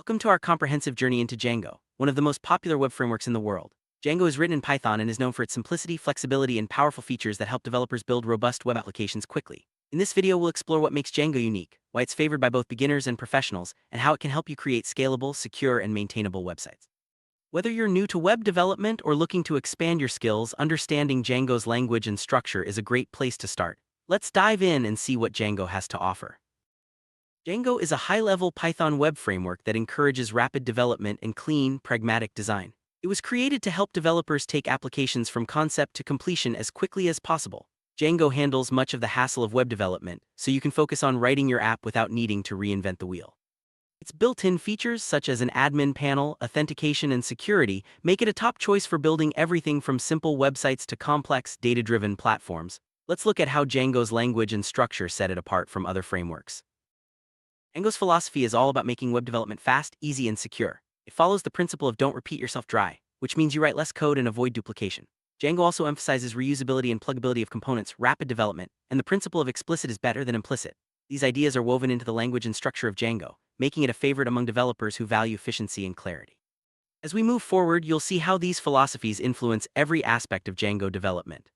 Welcome to our comprehensive journey into Django, one of the most popular web frameworks in the world. Django is written in Python and is known for its simplicity, flexibility, and powerful features that help developers build robust web applications quickly. In this video, we'll explore what makes Django unique, why it's favored by both beginners and professionals, and how it can help you create scalable, secure, and maintainable websites. Whether you're new to web development or looking to expand your skills, understanding Django's language and structure is a great place to start. Let's dive in and see what Django has to offer. Django is a high-level Python web framework that encourages rapid development and clean, pragmatic design. It was created to help developers take applications from concept to completion as quickly as possible. Django handles much of the hassle of web development, so you can focus on writing your app without needing to reinvent the wheel. Its built-in features, such as an admin panel, authentication, and security, make it a top choice for building everything from simple websites to complex, data-driven platforms. Let's look at how Django's language and structure set it apart from other frameworks. Django's philosophy is all about making web development fast, easy, and secure. It follows the principle of don't repeat yourself dry, which means you write less code and avoid duplication. Django also emphasizes reusability and pluggability of components, rapid development, and the principle of explicit is better than implicit. These ideas are woven into the language and structure of Django, making it a favorite among developers who value efficiency and clarity. As we move forward, you'll see how these philosophies influence every aspect of Django development.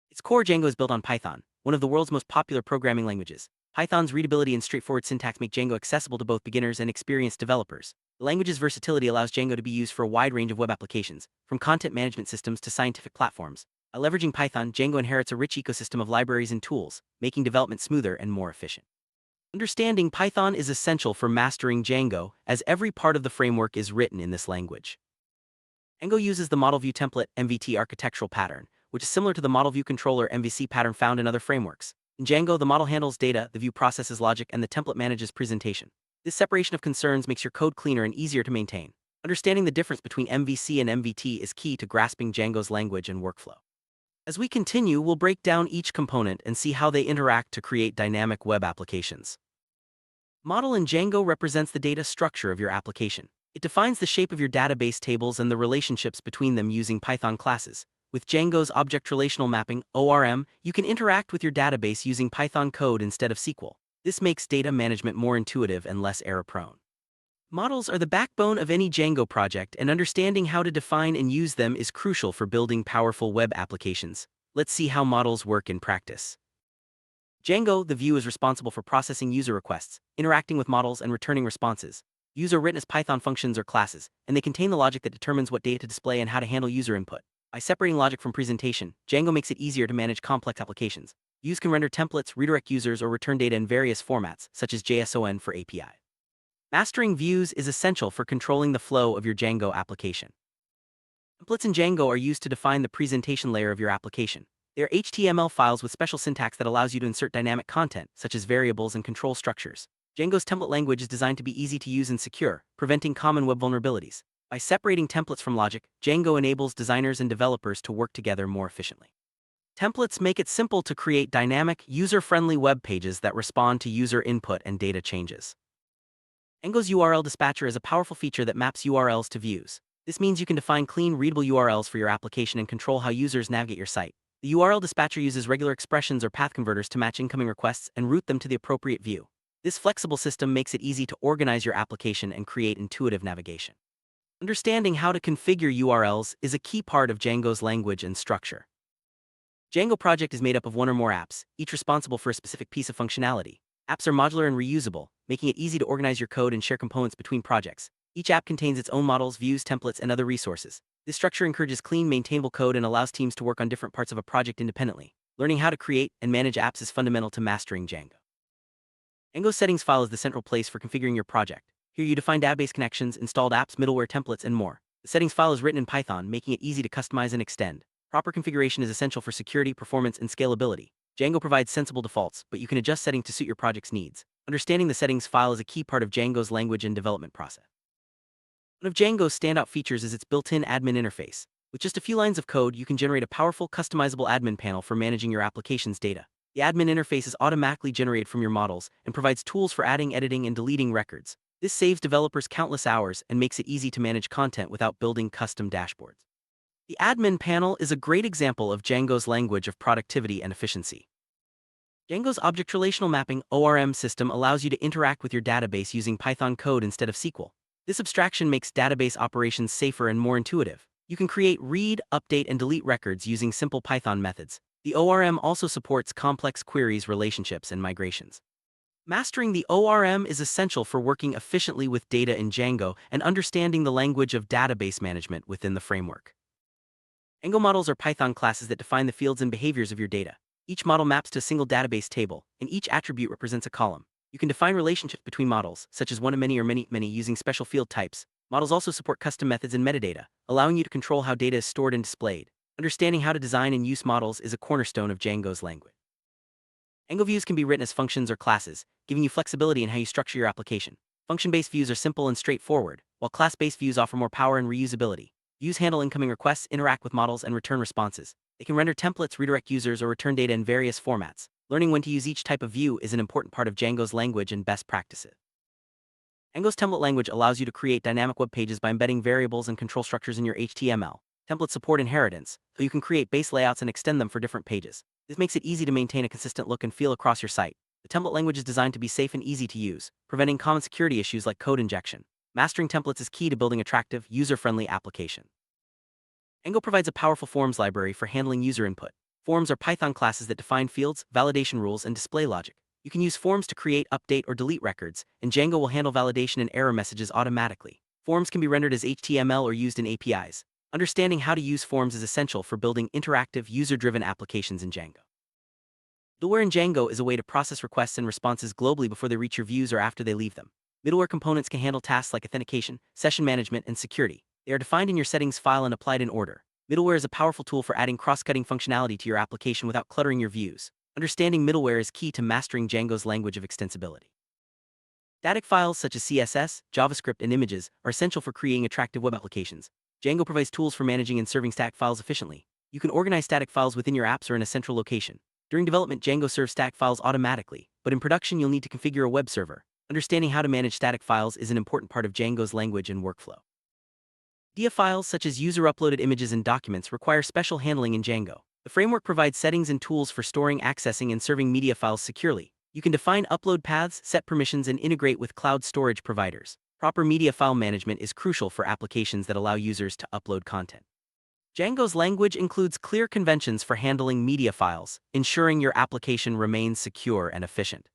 Its core, Django is built on Python, one of the world's most popular programming languages. Python's readability and straightforward syntax make Django accessible to both beginners and experienced developers. The language's versatility allows Django to be used for a wide range of web applications, from content management systems to scientific platforms. By leveraging Python, Django inherits a rich ecosystem of libraries and tools, making development smoother and more efficient. Understanding Python is essential for mastering Django, as every part of the framework is written in this language. Django uses the model view template MVT architectural pattern, which is similar to the model view controller MVC pattern found in other frameworks. In Django, the model handles data, the view processes logic, and the template manages presentation. This separation of concerns makes your code cleaner and easier to maintain. Understanding the difference between MVC and MVT is key to grasping Django's language and workflow. As we continue, we'll break down each component and see how they interact to create dynamic web applications. Model in Django represents the data structure of your application. It defines the shape of your database tables and the relationships between them using Python classes. With Django's Object-Relational Mapping, ORM, you can interact with your database using Python code instead of SQL. This makes data management more intuitive and less error-prone. Models are the backbone of any Django project, and understanding how to define and use them is crucial for building powerful web applications. Let's see how models work in practice. Django, the view, is responsible for processing user requests, interacting with models, and returning responses. Views are written as Python functions or classes, and they contain the logic that determines what data to display and how to handle user input. By separating logic from presentation, Django makes it easier to manage complex applications. Views can render templates, redirect users, or return data in various formats, such as JSON for API. Mastering views is essential for controlling the flow of your Django application. Templates in Django are used to define the presentation layer of your application. They are HTML files with special syntax that allows you to insert dynamic content, such as variables and control structures. Django's template language is designed to be easy to use and secure, preventing common web vulnerabilities. By separating templates from logic, Django enables designers and developers to work together more efficiently. Templates make it simple to create dynamic, user-friendly web pages that respond to user input and data changes. Django's URL dispatcher is a powerful feature that maps URLs to views. This means you can define clean, readable URLs for your application and control how users navigate your site. The URL dispatcher uses regular expressions or path converters to match incoming requests and route them to the appropriate view. This flexible system makes it easy to organize your application and create intuitive navigation. Understanding how to configure URLs is a key part of Django's language and structure. Django project is made up of one or more apps, each responsible for a specific piece of functionality. Apps are modular and reusable, making it easy to organize your code and share components between projects. Each app contains its own models, views, templates, and other resources. This structure encourages clean, maintainable code and allows teams to work on different parts of a project independently. Learning how to create and manage apps is fundamental to mastering Django. Django's settings file is the central place for configuring your project. Here you define database connections, installed apps, middleware templates, and more. The settings file is written in Python, making it easy to customize and extend. Proper configuration is essential for security, performance, and scalability. Django provides sensible defaults, but you can adjust settings to suit your project's needs. Understanding the settings file is a key part of Django's language and development process. One of Django's standout features is its built-in admin interface. With just a few lines of code, you can generate a powerful, customizable admin panel for managing your application's data. The admin interface is automatically generated from your models and provides tools for adding, editing, and deleting records. This saves developers countless hours and makes it easy to manage content without building custom dashboards. The admin panel is a great example of Django's language of productivity and efficiency. Django's Object-Relational Mapping (ORM) system allows you to interact with your database using Python code instead of SQL. This abstraction makes database operations safer and more intuitive. You can create, read, update, and delete records using simple Python methods. The ORM also supports complex queries, relationships, and migrations. Mastering the ORM is essential for working efficiently with data in Django and understanding the language of database management within the framework. Django models are Python classes that define the fields and behaviors of your data. Each model maps to a single database table, and each attribute represents a column. You can define relationships between models, such as one-to-many or many-to-many, using special field types. Models also support custom methods and metadata, allowing you to control how data is stored and displayed. Understanding how to design and use models is a cornerstone of Django's language. Django views can be written as functions or classes, giving you flexibility in how you structure your application. Function-based views are simple and straightforward, while class-based views offer more power and reusability. Views handle incoming requests, interact with models, and return responses. They can render templates, redirect users, or return data in various formats. Learning when to use each type of view is an important part of Django's language and best practices. Django's template language allows you to create dynamic web pages by embedding variables and control structures in your HTML. Templates support inheritance, so you can create base layouts and extend them for different pages. This makes it easy to maintain a consistent look and feel across your site. The template language is designed to be safe and easy to use, preventing common security issues like code injection. Mastering templates is key to building attractive, user-friendly applications. Django provides a powerful forms library for handling user input. Forms are Python classes that define fields, validation rules, and display logic. You can use forms to create, update, or delete records, and Django will handle validation and error messages automatically. Forms can be rendered as HTML or used in APIs. Understanding how to use forms is essential for building interactive, user-driven applications in Django. Middleware in Django is a way to process requests and responses globally before they reach your views or after they leave them. Middleware components can handle tasks like authentication, session management, and security. They are defined in your settings file and applied in order. Middleware is a powerful tool for adding cross-cutting functionality to your application without cluttering your views. Understanding middleware is key to mastering Django's language of extensibility. Static files such as CSS, JavaScript, and images are essential for creating attractive web applications. Django provides tools for managing and serving static files efficiently. You can organize static files within your apps or in a central location. During development, Django serves static files automatically, but in production you'll need to configure a web server. Understanding how to manage static files is an important part of Django's language and workflow. DRF files such as user-uploaded images and documents require special handling in Django. The framework provides settings and tools for storing, accessing, and serving media files securely. You can define upload paths, set permissions, and integrate with cloud storage providers. Proper media file management is crucial for applications that allow users to upload content. Django's language includes clear conventions for handling media files, ensuring your application remains secure and efficient.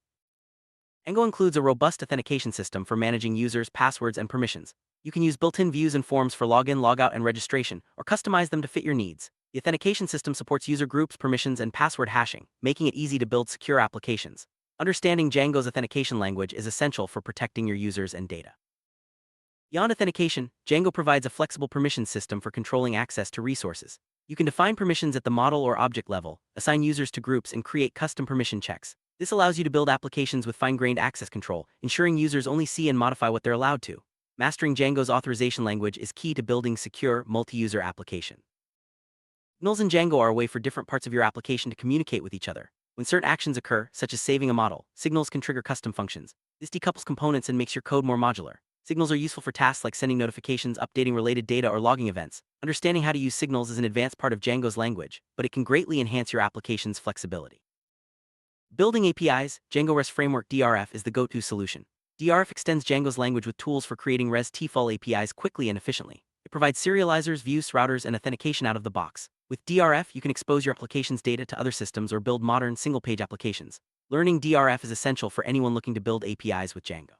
Django includes a robust authentication system for managing users' passwords and permissions. You can use built-in views and forms for login, logout, and registration, or customize them to fit your needs. The authentication system supports user groups, permissions, and password hashing, making it easy to build secure applications. Understanding Django's authentication language is essential for protecting your users and data. Beyond authentication, Django provides a flexible permission system for controlling access to resources. You can define permissions at the model or object level, assign users to groups, and create custom permission checks. This allows you to build applications with fine-grained access control, ensuring users only see and modify what they're allowed to. Mastering Django's authorization language is key to building secure, multi-user applications. Signals in Django are a way for different parts of your application to communicate with each other. When certain actions occur, such as saving a model, signals can trigger custom functions. This decouples components and makes your code more modular. Signals are useful for tasks like sending notifications, updating related data, or logging events. Understanding how to use signals is an advanced part of Django's language, but it can greatly enhance your application's flexibility. Building APIs, Django REST Framework DRF is the go-to solution. DRF extends Django's language with tools for creating REST-TFL APIs quickly and efficiently. It provides serializers, views, routers, and authentication out of the box. With DRF, you can expose your application's data to other systems or build modern, single-page applications. Learning DRF is essential for anyone looking to build APIs with Django.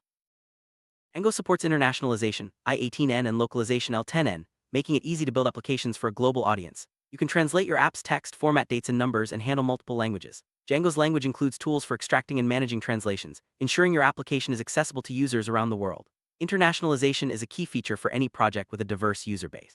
Django supports internationalization, I-18N, and localization L10N, making it easy to build applications for a global audience. You can translate your app's text, format dates and numbers, and handle multiple languages. Django's language includes tools for extracting and managing translations, ensuring your application is accessible to users around the world. Internationalization is a key feature for any project with a diverse user base.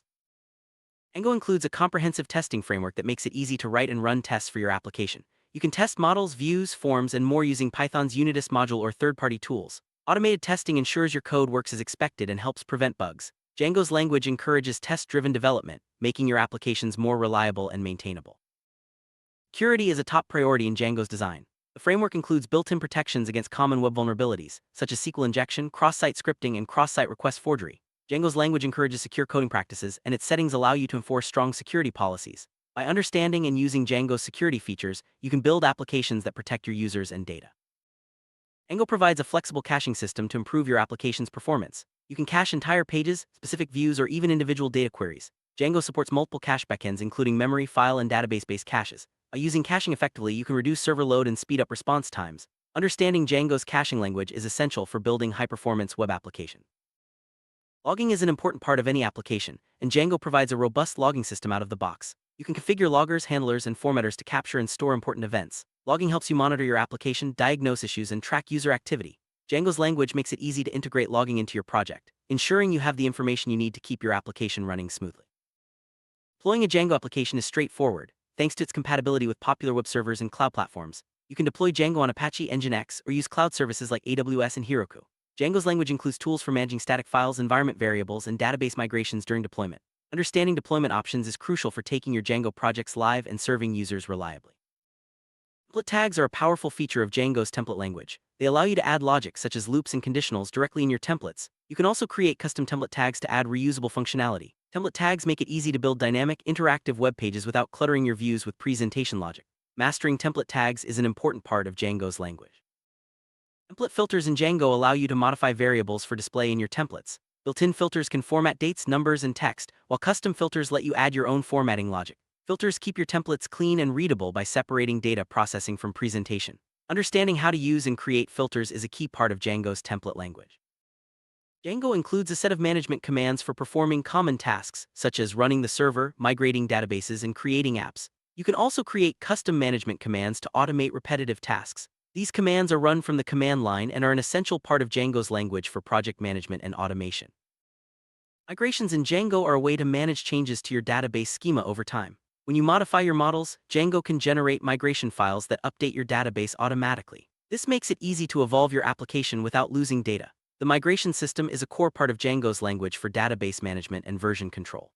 Django includes a comprehensive testing framework that makes it easy to write and run tests for your application. You can test models, views, forms, and more using Python's Unitest module or third-party tools. Automated testing ensures your code works as expected and helps prevent bugs. Django's language encourages test-driven development, making your applications more reliable and maintainable. Security is a top priority in Django's design. The framework includes built-in protections against common web vulnerabilities, such as SQL injection, cross-site scripting, and cross-site request forgery. Django's language encourages secure coding practices, and its settings allow you to enforce strong security policies. By understanding and using Django's security features, you can build applications that protect your users and data. Django provides a flexible caching system to improve your application's performance. You can cache entire pages, specific views, or even individual data queries. Django supports multiple cache backends, including memory, file, and database-based caches. By using caching effectively, you can reduce server load and speed up response times. Understanding Django's caching language is essential for building high-performance web applications. Logging is an important part of any application, and Django provides a robust logging system out of the box. You can configure loggers, handlers, and formatters to capture and store important events. Logging helps you monitor your application, diagnose issues, and track user activity. Django's language makes it easy to integrate logging into your project, ensuring you have the information you need to keep your application running smoothly. Deploying a Django application is straightforward, thanks to its compatibility with popular web servers and cloud platforms. You can deploy Django on Apache, Nginx, or use cloud services like AWS and Heroku. Django's language includes tools for managing static files, environment variables, and database migrations during deployment. Understanding deployment options is crucial for taking your Django projects live and serving users reliably. Template tags are a powerful feature of Django's template language. They allow you to add logic such as loops and conditionals directly in your templates. You can also create custom template tags to add reusable functionality. Template tags make it easy to build dynamic, interactive web pages without cluttering your views with presentation logic. Mastering template tags is an important part of Django's language. Template filters in Django allow you to modify variables for display in your templates. Built-in filters can format dates, numbers, and text, while custom filters let you add your own formatting logic. Filters keep your templates clean and readable by separating data processing from presentation. Understanding how to use and create filters is a key part of Django's template language. Django includes a set of management commands for performing common tasks, such as running the server, migrating databases, and creating apps. You can also create custom management commands to automate repetitive tasks. These commands are run from the command line and are an essential part of Django's language for project management and automation. Migrations in Django are a way to manage changes to your database schema over time. When you modify your models, Django can generate migration files that update your database automatically. This makes it easy to evolve your application without losing data. The migration system is a core part of Django's language for database management and version control.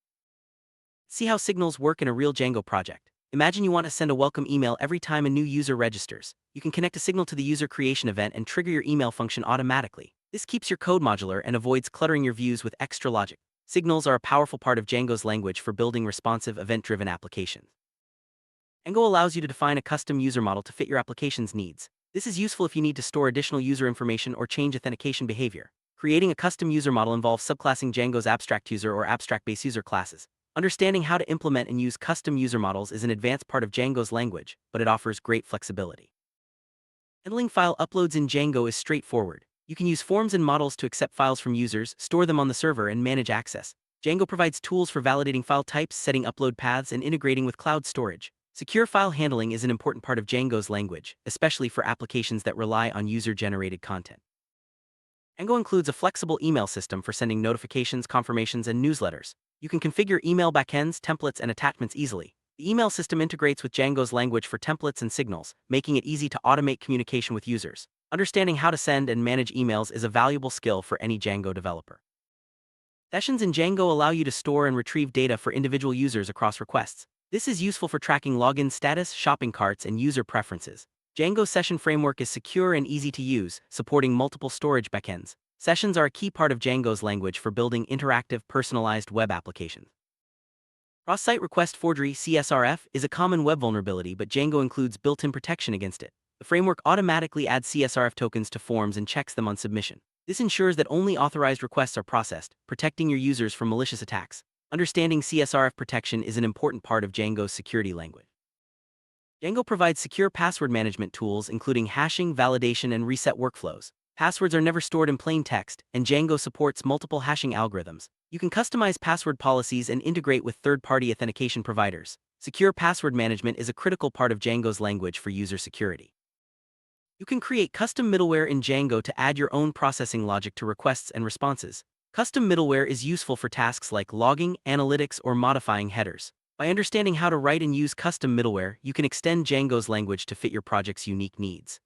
See how signals work in a real Django project. Imagine you want to send a welcome email every time a new user registers. You can connect a signal to the user creation event and trigger your email function automatically. This keeps your code modular and avoids cluttering your views with extra logic. Signals are a powerful part of Django's language for building responsive, event-driven applications. Django allows you to define a custom user model to fit your application's needs. This is useful if you need to store additional user information or change authentication behavior. Creating a custom user model involves subclassing Django's abstract user or abstract-based user classes. Understanding how to implement and use custom user models is an advanced part of Django's language, but it offers great flexibility. Handling file uploads in Django is straightforward. You can use forms and models to accept files from users, store them on the server, and manage access. Django provides tools for validating file types, setting upload paths, and integrating with cloud storage. Secure file handling is an important part of Django's language, especially for applications that rely on user-generated content. Django includes a flexible email system for sending notifications, confirmations, and newsletters. You can configure email backends, templates, and attachments easily. The email system integrates with Django's language for templates and signals, making it easy to automate communication with users. Understanding how to send and manage emails is a valuable skill for any Django developer. Sessions in Django allow you to store and retrieve data for individual users across requests. This is useful for tracking login status, shopping carts, and user preferences. Django's session framework is secure and easy to use, supporting multiple storage backends. Sessions are a key part of Django's language for building interactive, personalized web applications. Cross-site request forgery (CSRF) is a common web vulnerability, but Django includes built-in protection against it. The framework automatically adds CSRF tokens to forms and checks them on submission. This ensures that only authorized requests are processed, protecting your users from malicious attacks. Understanding CSRF protection is an important part of Django's security language. Django provides secure password management tools, including hashing, validation, and reset workflows. Passwords are never stored in plain text, and Django supports multiple hashing algorithms. You can customize password policies and integrate with third-party authentication providers. Secure password management is a critical part of Django's language for user security. You can create custom middleware in Django to add your own processing logic to requests and responses. Custom middleware is useful for tasks like logging, analytics, or modifying headers. By understanding how to write and use custom middleware, you can extend Django's language to fit your project's unique needs.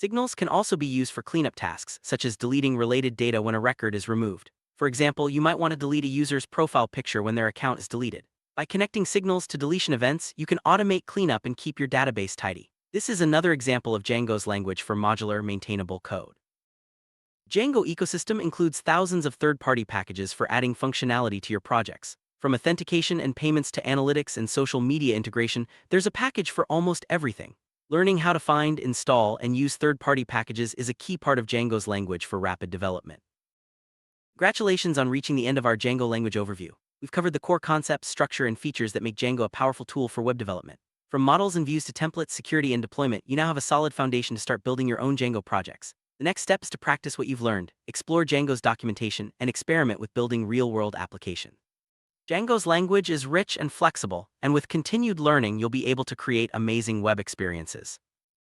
Signals can also be used for cleanup tasks, such as deleting related data when a record is removed. For example, you might want to delete a user's profile picture when their account is deleted. By connecting signals to deletion events, you can automate cleanup and keep your database tidy. This is another example of Django's language for modular, maintainable code. Django ecosystem includes thousands of third-party packages for adding functionality to your projects. From authentication and payments to analytics and social media integration, there's a package for almost everything. Learning how to find, install, and use third-party packages is a key part of Django's language for rapid development. Congratulations on reaching the end of our Django language overview. We've covered the core concepts, structure, and features that make Django a powerful tool for web development. From models and views to templates, security, and deployment, you now have a solid foundation to start building your own Django projects. The next step is to practice what you've learned, explore Django's documentation, and experiment with building real-world applications. Django's language is rich and flexible, and with continued learning, you'll be able to create amazing web experiences.